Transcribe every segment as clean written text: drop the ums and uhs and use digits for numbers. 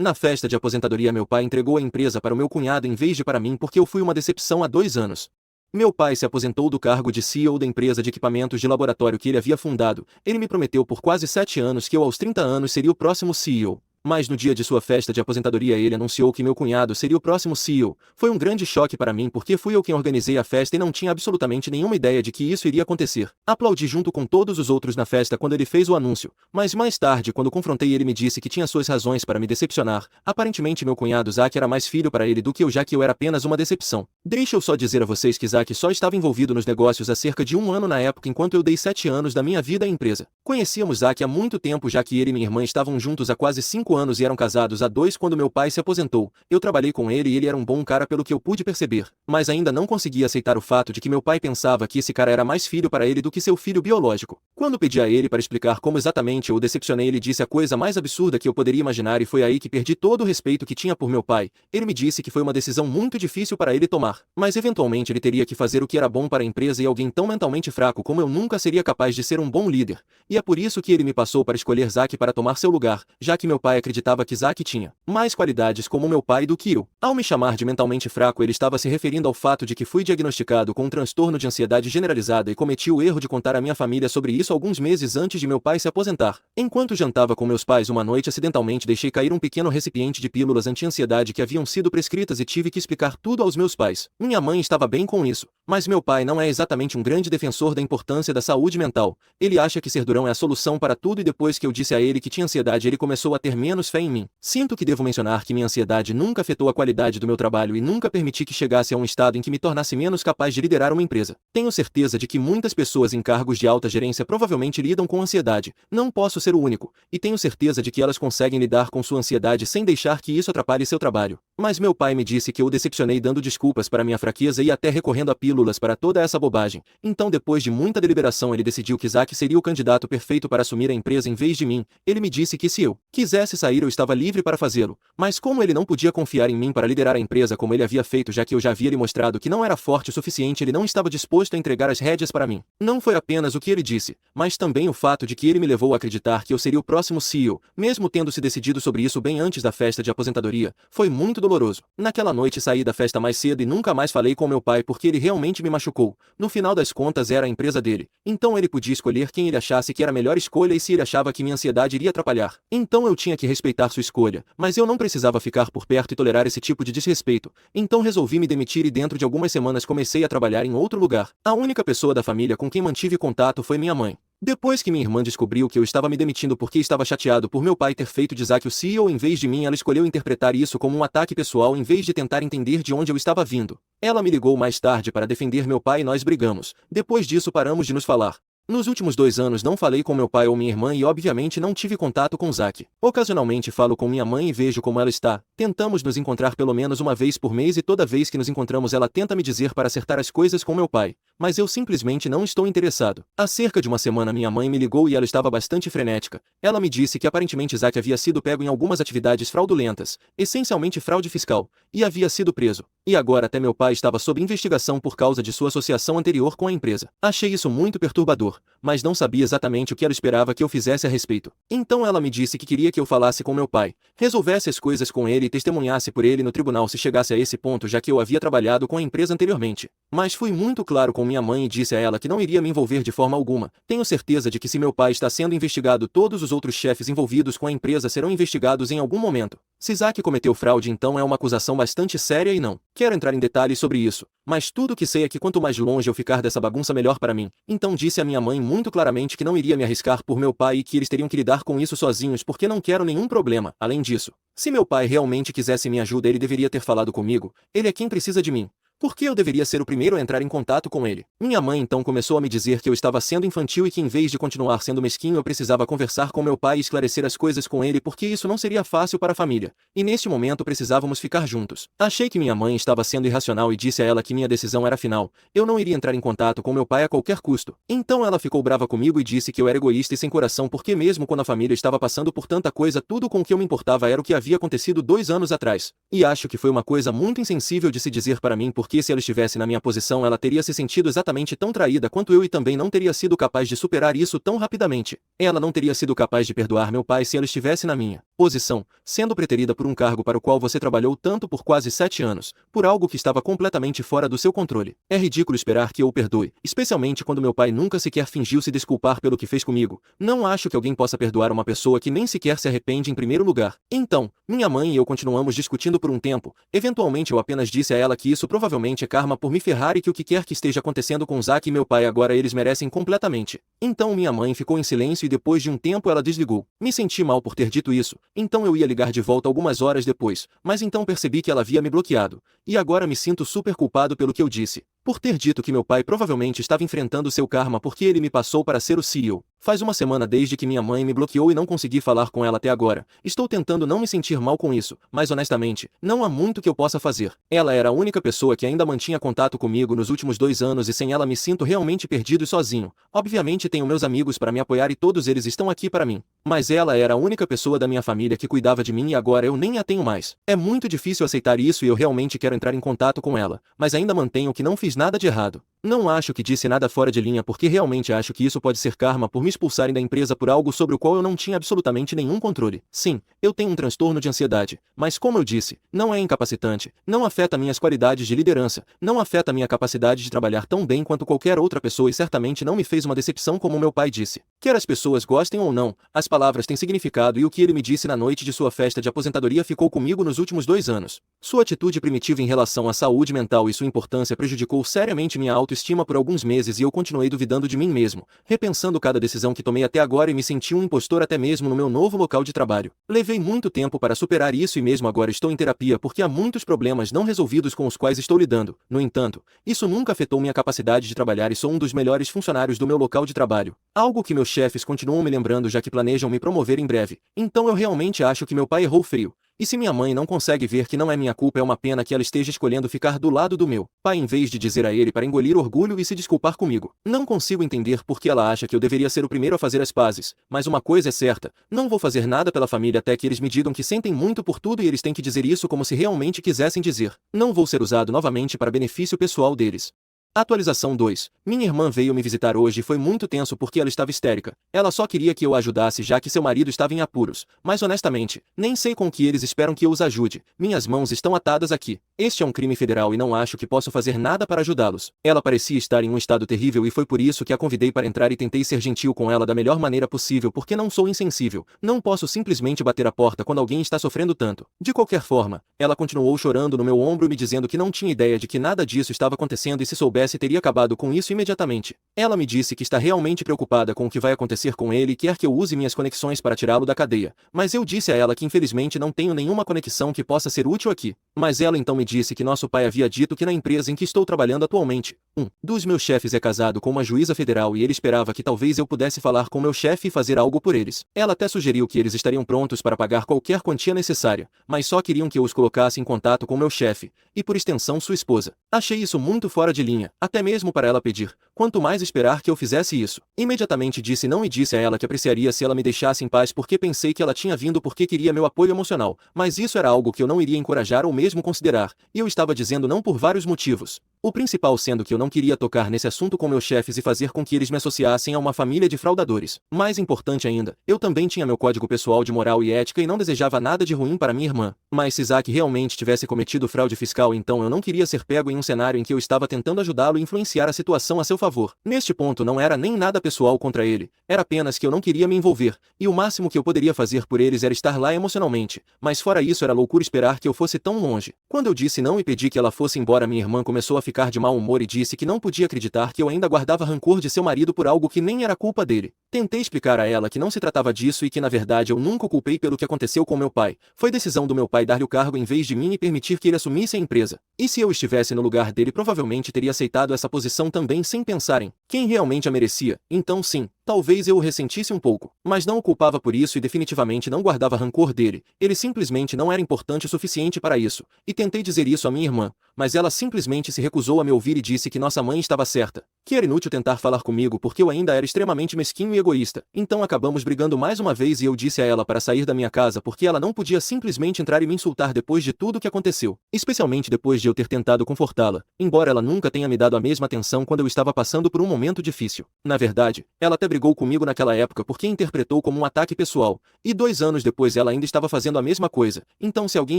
Na festa de aposentadoria meu pai entregou a empresa para o meu cunhado em vez de para mim porque eu fui uma decepção há 2 anos. Meu pai se aposentou do cargo de CEO da empresa de equipamentos de laboratório que ele havia fundado. Ele me prometeu por quase 7 anos que eu aos 30 anos seria o próximo CEO. Mas no dia de sua festa de aposentadoria ele anunciou que meu cunhado seria o próximo CEO. Foi um grande choque para mim porque fui eu quem organizei a festa e não tinha absolutamente nenhuma ideia de que isso iria acontecer. Aplaudi junto com todos os outros na festa quando ele fez o anúncio, mas mais tarde quando confrontei ele me disse que tinha suas razões para me decepcionar. Aparentemente meu cunhado Zack era mais filho para ele do que eu, já que eu era apenas uma decepção. Deixa eu só dizer a vocês que Zack só estava envolvido nos negócios há cerca de 1 ano na época enquanto eu dei 7 anos da minha vida à empresa. Conhecíamos Zack há muito tempo, já que ele e minha irmã estavam juntos há quase 5 anos e eram casados há 2 quando meu pai se aposentou. Eu trabalhei com ele e ele era um bom cara pelo que eu pude perceber, mas ainda não conseguia aceitar o fato de que meu pai pensava que esse cara era mais filho para ele do que seu filho biológico. Quando pedi a ele para explicar como exatamente eu o decepcionei, ele disse a coisa mais absurda que eu poderia imaginar e foi aí que perdi todo o respeito que tinha por meu pai. Ele me disse que foi uma decisão muito difícil para ele tomar, mas eventualmente ele teria que fazer o que era bom para a empresa e alguém tão mentalmente fraco como eu nunca seria capaz de ser um bom líder. E é por isso que ele me passou para escolher Zack para tomar seu lugar, já que meu pai acreditava que Zack tinha mais qualidades como meu pai do que eu. Ao me chamar de mentalmente fraco, ele estava se referindo ao fato de que fui diagnosticado com um transtorno de ansiedade generalizada e cometi o erro de contar à minha família sobre isso alguns meses antes de meu pai se aposentar. Enquanto jantava com meus pais uma noite, acidentalmente deixei cair um pequeno recipiente de pílulas anti-ansiedade que haviam sido prescritas e tive que explicar tudo aos meus pais. Minha mãe estava bem com isso, mas meu pai não é exatamente um grande defensor da importância da saúde mental. Ele acha que ser durão é a solução para tudo e depois que eu disse a ele que tinha ansiedade, ele começou a ter menos fé em mim. Sinto que devo mencionar que minha ansiedade nunca afetou a qualidade do meu trabalho e nunca permiti que chegasse a um estado em que me tornasse menos capaz de liderar uma empresa. Tenho certeza de que muitas pessoas em cargos de alta gerência provavelmente lidam com ansiedade. Não posso ser o único, e tenho certeza de que elas conseguem lidar com sua ansiedade sem deixar que isso atrapalhe seu trabalho. Mas meu pai me disse que eu o decepcionei dando desculpas para minha fraqueza e até recorrendo a pílulas para toda essa bobagem. Então, depois de muita deliberação, ele decidiu que Zack seria o candidato perfeito para assumir a empresa em vez de mim. Ele me disse que se eu quisesse sair eu estava livre para fazê-lo, mas como ele não podia confiar em mim para liderar a empresa como ele havia feito, já que eu já havia lhe mostrado que não era forte o suficiente, ele não estava disposto a entregar as rédeas para mim. Não foi apenas o que ele disse, mas também o fato de que ele me levou a acreditar que eu seria o próximo CEO, mesmo tendo se decidido sobre isso bem antes da festa de aposentadoria. Foi muito doloroso. Naquela noite saí da festa mais cedo e nunca mais falei com meu pai porque ele realmente me machucou. No final das contas era a empresa dele, então ele podia escolher quem ele achasse que era a melhor escolha e se ele achava que minha ansiedade iria atrapalhar, então eu tinha que respeitar sua escolha, mas eu não precisava ficar por perto e tolerar esse tipo de desrespeito. Então resolvi me demitir e dentro de algumas semanas comecei a trabalhar em outro lugar. A única pessoa da família com quem mantive contato foi minha mãe. Depois que minha irmã descobriu que eu estava me demitindo porque estava chateado por meu pai ter feito de Zack o CEO em vez de mim, ela escolheu interpretar isso como um ataque pessoal em vez de tentar entender de onde eu estava vindo. Ela me ligou mais tarde para defender meu pai e nós brigamos. Depois disso paramos de nos falar. Nos últimos 2 anos não falei com meu pai ou minha irmã e obviamente não tive contato com Zack. Ocasionalmente falo com minha mãe e vejo como ela está. Tentamos nos encontrar pelo menos uma vez por mês e toda vez que nos encontramos ela tenta me dizer para acertar as coisas com meu pai, mas eu simplesmente não estou interessado. Há cerca de uma semana minha mãe me ligou e ela estava bastante frenética. Ela me disse que aparentemente Zack havia sido pego em algumas atividades fraudulentas, essencialmente fraude fiscal, e havia sido preso. E agora até meu pai estava sob investigação por causa de sua associação anterior com a empresa. Achei isso muito perturbador, mas não sabia exatamente o que ela esperava que eu fizesse a respeito. Então ela me disse que queria que eu falasse com meu pai, resolvesse as coisas com ele e testemunhasse por ele no tribunal se chegasse a esse ponto, já que eu havia trabalhado com a empresa anteriormente. Mas fui muito claro com minha mãe e disse a ela que não iria me envolver de forma alguma. Tenho certeza de que se meu pai está sendo investigado, todos os outros chefes envolvidos com a empresa serão investigados em algum momento. Se Zack cometeu fraude, então é uma acusação bastante séria e não quero entrar em detalhes sobre isso, mas tudo o que sei é que quanto mais longe eu ficar dessa bagunça melhor para mim. Então disse a minha mãe muito claramente que não iria me arriscar por meu pai e que eles teriam que lidar com isso sozinhos porque não quero nenhum problema. Além disso, se meu pai realmente quisesse minha ajuda, ele deveria ter falado comigo. Ele é quem precisa de mim. Por que eu deveria ser o primeiro a entrar em contato com ele? Minha mãe então começou a me dizer que eu estava sendo infantil e que em vez de continuar sendo mesquinho eu precisava conversar com meu pai e esclarecer as coisas com ele porque isso não seria fácil para a família. E neste momento precisávamos ficar juntos. Achei que minha mãe estava sendo irracional e disse a ela que minha decisão era final. Eu não iria entrar em contato com meu pai a qualquer custo. Então ela ficou brava comigo e disse que eu era egoísta e sem coração porque mesmo quando a família estava passando por tanta coisa, tudo com o que eu me importava era o que havia acontecido 2 anos atrás. E acho que foi uma coisa muito insensível de se dizer para mim porque porque se ela estivesse na minha posição ela teria se sentido exatamente tão traída quanto eu e também não teria sido capaz de superar isso tão rapidamente. Ela não teria sido capaz de perdoar meu pai se ela estivesse na minha posição, sendo preterida por um cargo para o qual você trabalhou tanto por quase 7 anos, por algo que estava completamente fora do seu controle. É ridículo esperar que eu o perdoe, especialmente quando meu pai nunca sequer fingiu se desculpar pelo que fez comigo. Não acho que alguém possa perdoar uma pessoa que nem sequer se arrepende em primeiro lugar. Então, minha mãe e eu continuamos discutindo por um tempo. Eventualmente eu apenas disse a ela que isso provavelmente é karma por me ferrar e que o que quer que esteja acontecendo com Zack e meu pai agora eles merecem completamente. Então minha mãe ficou em silêncio e depois de um tempo ela desligou. Me senti mal por ter dito isso, então eu ia ligar de volta algumas horas depois, mas então percebi que ela havia me bloqueado. E agora me sinto super culpado pelo que eu disse. Por ter dito que meu pai provavelmente estava enfrentando seu karma porque ele me passou para ser o CEO. Faz uma semana desde que minha mãe me bloqueou e não consegui falar com ela até agora. Estou tentando não me sentir mal com isso, mas honestamente, não há muito que eu possa fazer. Ela era a única pessoa que ainda mantinha contato comigo nos últimos 2 anos e sem ela me sinto realmente perdido e sozinho. Obviamente tenho meus amigos para me apoiar e todos eles estão aqui para mim. Mas ela era a única pessoa da minha família que cuidava de mim e agora eu nem a tenho mais. É muito difícil aceitar isso e eu realmente quero entrar em contato com ela, mas ainda mantenho que não fiz nada de errado. Não acho que disse nada fora de linha porque realmente acho que isso pode ser karma por me expulsarem da empresa por algo sobre o qual eu não tinha absolutamente nenhum controle. Sim, eu tenho um transtorno de ansiedade, mas como eu disse, não é incapacitante, não afeta minhas qualidades de liderança, não afeta minha capacidade de trabalhar tão bem quanto qualquer outra pessoa e certamente não me fez uma decepção como meu pai disse. Quer as pessoas gostem ou não, as palavras têm significado e o que ele me disse na noite de sua festa de aposentadoria ficou comigo nos últimos 2 anos. Sua atitude primitiva em relação à saúde mental e sua importância prejudicou seriamente minha autoestima por alguns meses e eu continuei duvidando de mim mesmo, repensando cada decisão que tomei até agora e me senti um impostor até mesmo no meu novo local de trabalho. Levei muito tempo para superar isso e mesmo agora estou em terapia porque há muitos problemas não resolvidos com os quais estou lidando. No entanto, isso nunca afetou minha capacidade de trabalhar e sou um dos melhores funcionários do meu local de trabalho. Algo que meus chefes continuam me lembrando já que planejam me promover em breve. Então eu realmente acho que meu pai errou feio. E se minha mãe não consegue ver que não é minha culpa é uma pena que ela esteja escolhendo ficar do lado do meu pai em vez de dizer a ele para engolir orgulho e se desculpar comigo. Não consigo entender por que ela acha que eu deveria ser o primeiro a fazer as pazes, mas uma coisa é certa, não vou fazer nada pela família até que eles me digam que sentem muito por tudo e eles têm que dizer isso como se realmente quisessem dizer. Não vou ser usado novamente para benefício pessoal deles. Atualização 2. Minha irmã veio me visitar hoje e foi muito tenso porque ela estava histérica. Ela só queria que eu a ajudasse já que seu marido estava em apuros. Mas honestamente, nem sei com que eles esperam que eu os ajude. Minhas mãos estão atadas aqui. Este é um crime federal e não acho que posso fazer nada para ajudá-los. Ela parecia estar em um estado terrível e foi por isso que a convidei para entrar e tentei ser gentil com ela da melhor maneira possível porque não sou insensível. Não posso simplesmente bater a porta quando alguém está sofrendo tanto. De qualquer forma, ela continuou chorando no meu ombro e me dizendo que não tinha ideia de que nada disso estava acontecendo e se soubesse teria acabado com isso imediatamente. Ela me disse que está realmente preocupada com o que vai acontecer com ele e quer que eu use minhas conexões para tirá-lo da cadeia. Mas eu disse a ela que infelizmente não tenho nenhuma conexão que possa ser útil aqui. Mas ela então me disse que nosso pai havia dito que na empresa em que estou trabalhando atualmente, um dos meus chefes é casado com uma juíza federal e ele esperava que talvez eu pudesse falar com meu chefe e fazer algo por eles. Ela até sugeriu que eles estariam prontos para pagar qualquer quantia necessária, mas só queriam que eu os colocasse em contato com meu chefe, e por extensão sua esposa. Achei isso muito fora de linha, até mesmo para ela pedir, quanto mais esperar que eu fizesse isso. Imediatamente disse não e disse a ela que apreciaria se ela me deixasse em paz porque pensei que ela tinha vindo porque queria meu apoio emocional, mas isso era algo que eu não iria encorajar ou mesmo considerar, e eu estava dizendo não por vários motivos. O principal sendo que eu não queria tocar nesse assunto com meus chefes e fazer com que eles me associassem a uma família de fraudadores. Mais importante ainda, eu também tinha meu código pessoal de moral e ética e não desejava nada de ruim para minha irmã. Mas se Zack realmente tivesse cometido fraude fiscal então eu não queria ser pego em um cenário em que eu estava tentando ajudá-lo e influenciar a situação a seu favor. Neste ponto não era nem nada pessoal contra ele, era apenas que eu não queria me envolver, e o máximo que eu poderia fazer por eles era estar lá emocionalmente, mas fora isso era loucura esperar que eu fosse tão longe. Quando eu disse não e pedi que ela fosse embora minha irmã começou a ficar de mau humor e disse que não podia acreditar que eu ainda guardava rancor de seu marido por algo que nem era culpa dele. Tentei explicar a ela que não se tratava disso e que na verdade eu nunca o culpei pelo que aconteceu com meu pai. Foi decisão do meu pai dar-lhe o cargo em vez de mim e permitir que ele assumisse a empresa. E se eu estivesse no lugar dele provavelmente teria aceitado essa posição também sem pensar em quem realmente a merecia. Então sim, talvez eu o ressentisse um pouco, mas não o culpava por isso e definitivamente não guardava rancor dele. Ele simplesmente não era importante o suficiente para isso. E tentei dizer isso à minha irmã, mas ela simplesmente se recusou a me ouvir e disse que nossa mãe estava certa, que era inútil tentar falar comigo porque eu ainda era extremamente mesquinho e egoísta. Então acabamos brigando mais uma vez e eu disse a ela para sair da minha casa porque ela não podia simplesmente entrar e me insultar depois de tudo que aconteceu, especialmente depois de eu ter tentado confortá-la, embora ela nunca tenha me dado a mesma atenção quando eu estava passando por um momento difícil. Na verdade, ela até brigou comigo naquela época porque interpretou como um ataque pessoal, e 2 anos depois ela ainda estava fazendo a mesma coisa. Então se alguém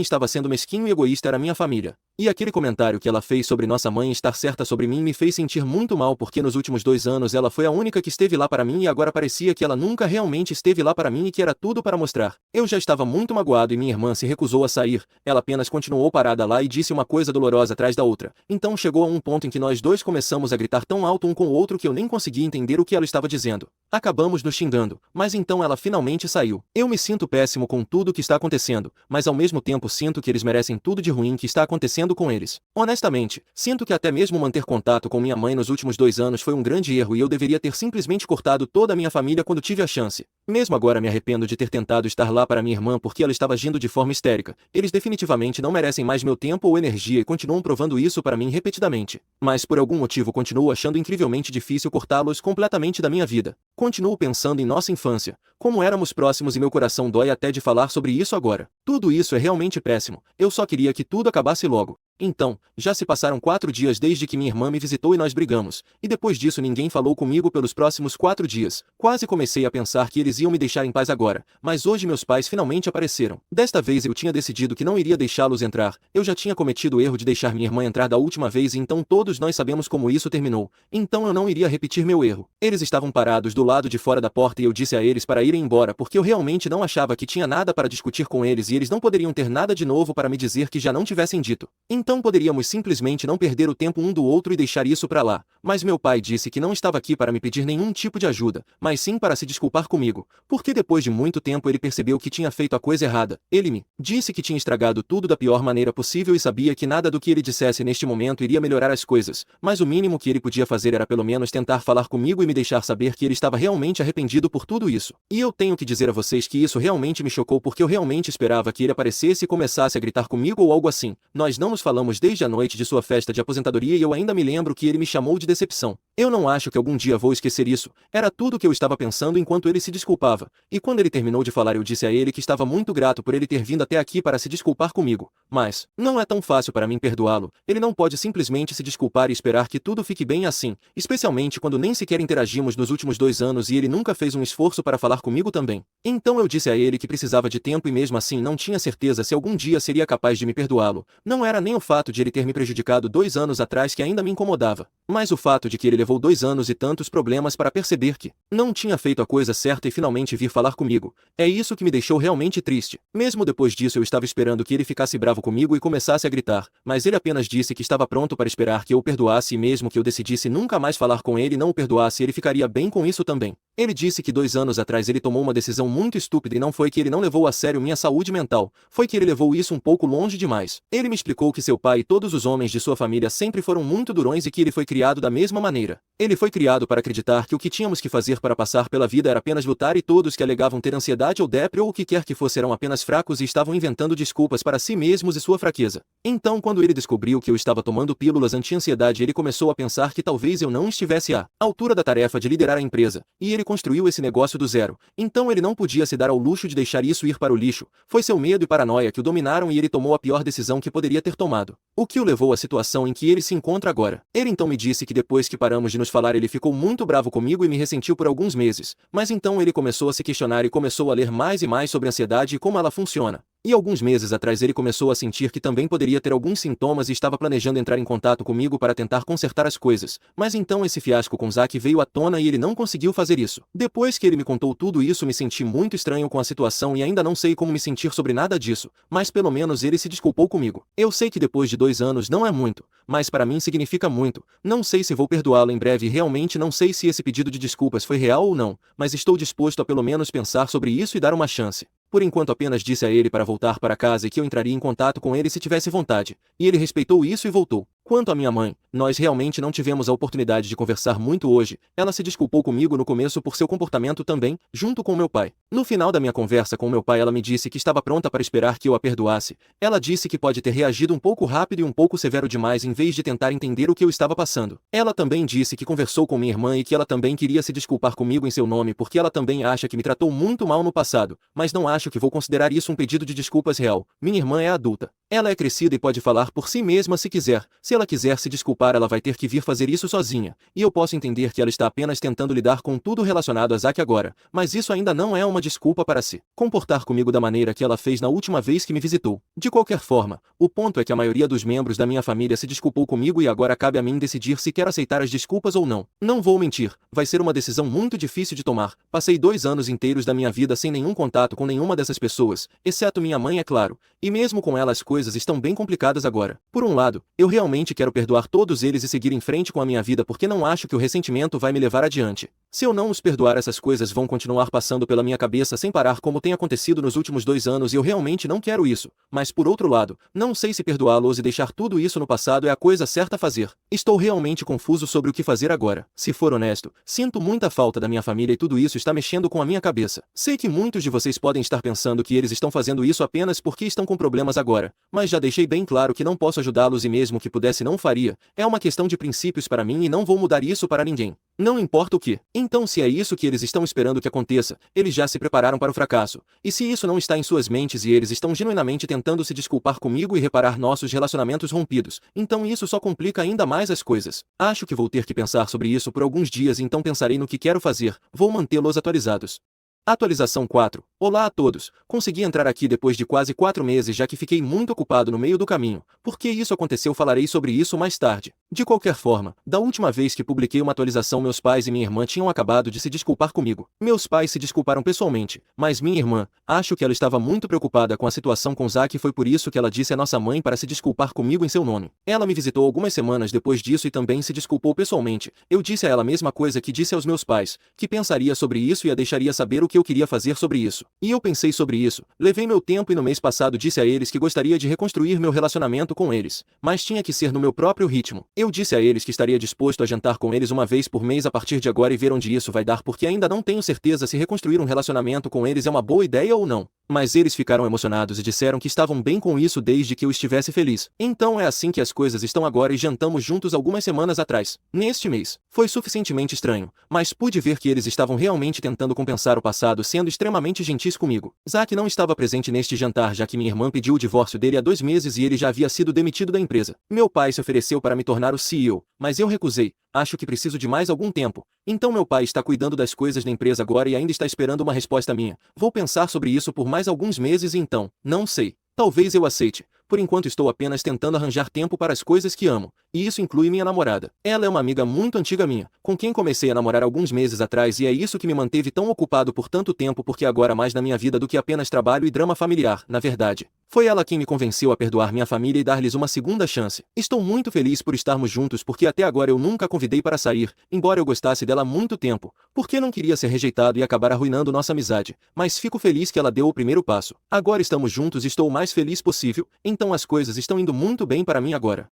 estava sendo mesquinho e egoísta era minha família. E aquele comentário que ela fez sobre nossa mãe estar certa sobre mim me fez sentir muito mal porque nos últimos 2 anos ela foi a única que esteve lá para mim e agora parecia que ela nunca realmente esteve lá para mim e que era tudo para mostrar. Eu já estava muito magoado e minha irmã se recusou a sair, ela apenas continuou parada lá e disse uma coisa dolorosa atrás da outra. Então chegou a um ponto em que nós dois começamos a gritar tão alto um com o outro que eu nem conseguia entender o que ela estava dizendo. Acabamos nos xingando, mas então ela finalmente saiu. Eu me sinto péssimo com tudo o que está acontecendo, mas ao mesmo tempo sinto que eles merecem tudo de ruim que está acontecendo com eles. Honestamente, sinto que até mesmo manter contato com minha mãe nos últimos 2 anos foi um grande erro e eu deveria ter simplesmente cortado toda a minha família quando tive a chance. Mesmo agora me arrependo de ter tentado estar lá para minha irmã porque ela estava agindo de forma histérica. Eles definitivamente não merecem mais meu tempo ou energia e continuam provando isso para mim repetidamente. Mas por algum motivo continuo achando incrivelmente difícil cortá-los completamente da minha vida. Continuo pensando em nossa infância, como éramos próximos e meu coração dói até de falar sobre isso agora. Tudo isso é realmente péssimo, eu só queria que tudo acabasse logo. Então, já se passaram 4 dias desde que minha irmã me visitou e nós brigamos, e depois disso ninguém falou comigo pelos próximos 4 dias. Quase comecei a pensar que eles iam me deixar em paz agora, mas hoje meus pais finalmente apareceram. Desta vez eu tinha decidido que não iria deixá-los entrar, eu já tinha cometido o erro de deixar minha irmã entrar da última vez e então todos nós sabemos como isso terminou, então eu não iria repetir meu erro. Eles estavam parados do lado de fora da porta e eu disse a eles para irem embora porque eu realmente não achava que tinha nada para discutir com eles e eles não poderiam ter nada de novo para me dizer que já não tivessem dito. Então poderíamos simplesmente não perder o tempo um do outro e deixar isso pra lá. Mas meu pai disse que não estava aqui para me pedir nenhum tipo de ajuda, mas sim para se desculpar comigo, porque depois de muito tempo ele percebeu que tinha feito a coisa errada. Ele me disse que tinha estragado tudo da pior maneira possível e sabia que nada do que ele dissesse neste momento iria melhorar as coisas, mas o mínimo que ele podia fazer era pelo menos tentar falar comigo e me deixar saber que ele estava realmente arrependido por tudo isso. E eu tenho que dizer a vocês que isso realmente me chocou porque eu realmente esperava que ele aparecesse e começasse a gritar comigo ou algo assim. Nós não nos falamos desde a noite de sua festa de aposentadoria e eu ainda me lembro que ele me chamou de decepção. Eu não acho que algum dia vou esquecer isso. Era tudo o que eu estava pensando enquanto ele se desculpava. E quando ele terminou de falar eu disse a ele que estava muito grato por ele ter vindo até aqui para se desculpar comigo. Mas, não é tão fácil para mim perdoá-lo. Ele não pode simplesmente se desculpar e esperar que tudo fique bem assim, especialmente quando nem sequer interagimos nos últimos 2 anos e ele nunca fez um esforço para falar comigo também. Então eu disse a ele que precisava de tempo e mesmo assim não tinha certeza se algum dia seria capaz de me perdoá-lo. Não era nem o fato de ele ter me prejudicado 2 anos atrás que ainda me incomodava, mas o fato de que ele levou 2 anos e tantos problemas para perceber que não tinha feito a coisa certa e finalmente vir falar comigo. É isso que me deixou realmente triste. Mesmo depois disso eu estava esperando que ele ficasse bravo comigo e começasse a gritar, mas ele apenas disse que estava pronto para esperar que eu o perdoasse e mesmo que eu decidisse nunca mais falar com ele e não o perdoasse ele ficaria bem com isso também. Ele disse que 2 anos atrás ele tomou uma decisão muito estúpida e não foi que ele não levou a sério minha saúde mental, foi que ele levou isso um pouco longe demais. Ele me explicou que seu pai e todos os homens de sua família sempre foram muito durões e que ele foi criado da mesma maneira. Ele foi criado para acreditar que o que tínhamos que fazer para passar pela vida era apenas lutar e todos que alegavam ter ansiedade ou depre ou o que quer que fosse eram apenas fracos e estavam inventando desculpas para si mesmos e sua fraqueza. Então quando ele descobriu que eu estava tomando pílulas anti-ansiedade ele começou a pensar que talvez eu não estivesse à altura da tarefa de liderar a empresa, e ele construiu esse negócio do zero. Então ele não podia se dar ao luxo de deixar isso ir para o lixo. Foi seu medo e paranoia que o dominaram e ele tomou a pior decisão que poderia ter tomado. O que o levou à situação em que ele se encontra agora. Ele então me disse que depois que paramos de nos falar ele ficou muito bravo comigo e me ressentiu por alguns meses, mas então ele começou a se questionar e começou a ler mais e mais sobre ansiedade e como ela funciona. E alguns meses atrás ele começou a sentir que também poderia ter alguns sintomas e estava planejando entrar em contato comigo para tentar consertar as coisas, mas então esse fiasco com Zack veio à tona e ele não conseguiu fazer isso. Depois que ele me contou tudo isso me senti muito estranho com a situação e ainda não sei como me sentir sobre nada disso, mas pelo menos ele se desculpou comigo. Eu sei que depois de 2 anos não é muito, mas para mim significa muito. Não sei se vou perdoá-lo em breve e realmente não sei se esse pedido de desculpas foi real ou não, mas estou disposto a pelo menos pensar sobre isso e dar uma chance. Por enquanto apenas disse a ele para voltar para casa e que eu entraria em contato com ele se tivesse vontade, e ele respeitou isso e voltou. Quanto à minha mãe, nós realmente não tivemos a oportunidade de conversar muito hoje. Ela se desculpou comigo no começo por seu comportamento também, junto com meu pai. No final da minha conversa com meu pai, ela me disse que estava pronta para esperar que eu a perdoasse. Ela disse que pode ter reagido um pouco rápido e um pouco severo demais em vez de tentar entender o que eu estava passando. Ela também disse que conversou com minha irmã e que ela também queria se desculpar comigo em seu nome porque ela também acha que me tratou muito mal no passado, mas não acho que vou considerar isso um pedido de desculpas real. Minha irmã é adulta. Ela é crescida e pode falar por si mesma se quiser. Se ela quiser se desculpar, ela vai ter que vir fazer isso sozinha. E eu posso entender que ela está apenas tentando lidar com tudo relacionado a Zack agora, mas isso ainda não é uma desculpa para se comportar comigo da maneira que ela fez na última vez que me visitou. De qualquer forma, o ponto é que a maioria dos membros da minha família se desculpou comigo e agora cabe a mim decidir se quero aceitar as desculpas ou não. Não vou mentir, vai ser uma decisão muito difícil de tomar. Passei 2 anos inteiros da minha vida sem nenhum contato com nenhuma dessas pessoas, exceto minha mãe, é claro, e mesmo com ela as coisas estão bem complicadas agora. Por um lado, eu realmente quero perdoar todos eles e seguir em frente com a minha vida porque não acho que o ressentimento vai me levar adiante. Se eu não os perdoar, essas coisas vão continuar passando pela minha cabeça sem parar como tem acontecido nos últimos 2 anos e eu realmente não quero isso. Mas por outro lado, não sei se perdoá-los e deixar tudo isso no passado é a coisa certa a fazer. Estou realmente confuso sobre o que fazer agora. Se for honesto, sinto muita falta da minha família e tudo isso está mexendo com a minha cabeça. Sei que muitos de vocês podem estar pensando que eles estão fazendo isso apenas porque estão com problemas agora, mas já deixei bem claro que não posso ajudá-los e mesmo que pudesse não faria. É uma questão de princípios para mim e não vou mudar isso para ninguém. Não importa o que. Então, se é isso que eles estão esperando que aconteça, eles já se prepararam para o fracasso. E se isso não está em suas mentes e eles estão genuinamente tentando se desculpar comigo e reparar nossos relacionamentos rompidos, então isso só complica ainda mais as coisas. Acho que vou ter que pensar sobre isso por alguns dias e então pensarei no que quero fazer. Vou mantê-los atualizados. Atualização 4. Olá a todos. Consegui entrar aqui depois de quase 4 meses já que fiquei muito ocupado no meio do caminho. Por que isso aconteceu, falarei sobre isso mais tarde. De qualquer forma, da última vez que publiquei uma atualização, meus pais e minha irmã tinham acabado de se desculpar comigo. Meus pais se desculparam pessoalmente, mas minha irmã, acho que ela estava muito preocupada com a situação com Zack e foi por isso que ela disse à nossa mãe para se desculpar comigo em seu nome. Ela me visitou algumas semanas depois disso e também se desculpou pessoalmente. Eu disse a ela a mesma coisa que disse aos meus pais, que pensaria sobre isso e a deixaria saber o que eu queria fazer sobre isso. E eu pensei sobre isso, levei meu tempo e no mês passado disse a eles que gostaria de reconstruir meu relacionamento com eles, mas tinha que ser no meu próprio ritmo. Eu disse a eles que estaria disposto a jantar com eles uma vez por mês a partir de agora e ver onde isso vai dar porque ainda não tenho certeza se reconstruir um relacionamento com eles é uma boa ideia ou não. Mas eles ficaram emocionados e disseram que estavam bem com isso desde que eu estivesse feliz. Então é assim que as coisas estão agora e jantamos juntos algumas semanas atrás. Neste mês, foi suficientemente estranho, mas pude ver que eles estavam realmente tentando compensar o passado sendo extremamente gentis comigo. Zack não estava presente neste jantar já que minha irmã pediu o divórcio dele há 2 meses e ele já havia sido demitido da empresa. Meu pai se ofereceu para me tornar o CEO, mas eu recusei. Acho que preciso de mais algum tempo. Então meu pai está cuidando das coisas da empresa agora e ainda está esperando uma resposta minha. Vou pensar sobre isso por mais alguns meses e então, não sei. Talvez eu aceite. Por enquanto estou apenas tentando arranjar tempo para as coisas que amo, e isso inclui minha namorada. Ela é uma amiga muito antiga minha, com quem comecei a namorar alguns meses atrás e é isso que me manteve tão ocupado por tanto tempo porque agora mais na minha vida do que apenas trabalho e drama familiar, na verdade. Foi ela quem me convenceu a perdoar minha família e dar-lhes uma segunda chance. Estou muito feliz por estarmos juntos porque até agora eu nunca a convidei para sair, embora eu gostasse dela há muito tempo, porque não queria ser rejeitado e acabar arruinando nossa amizade, mas fico feliz que ela deu o primeiro passo. Agora estamos juntos e estou o mais feliz possível, então as coisas estão indo muito bem para mim agora.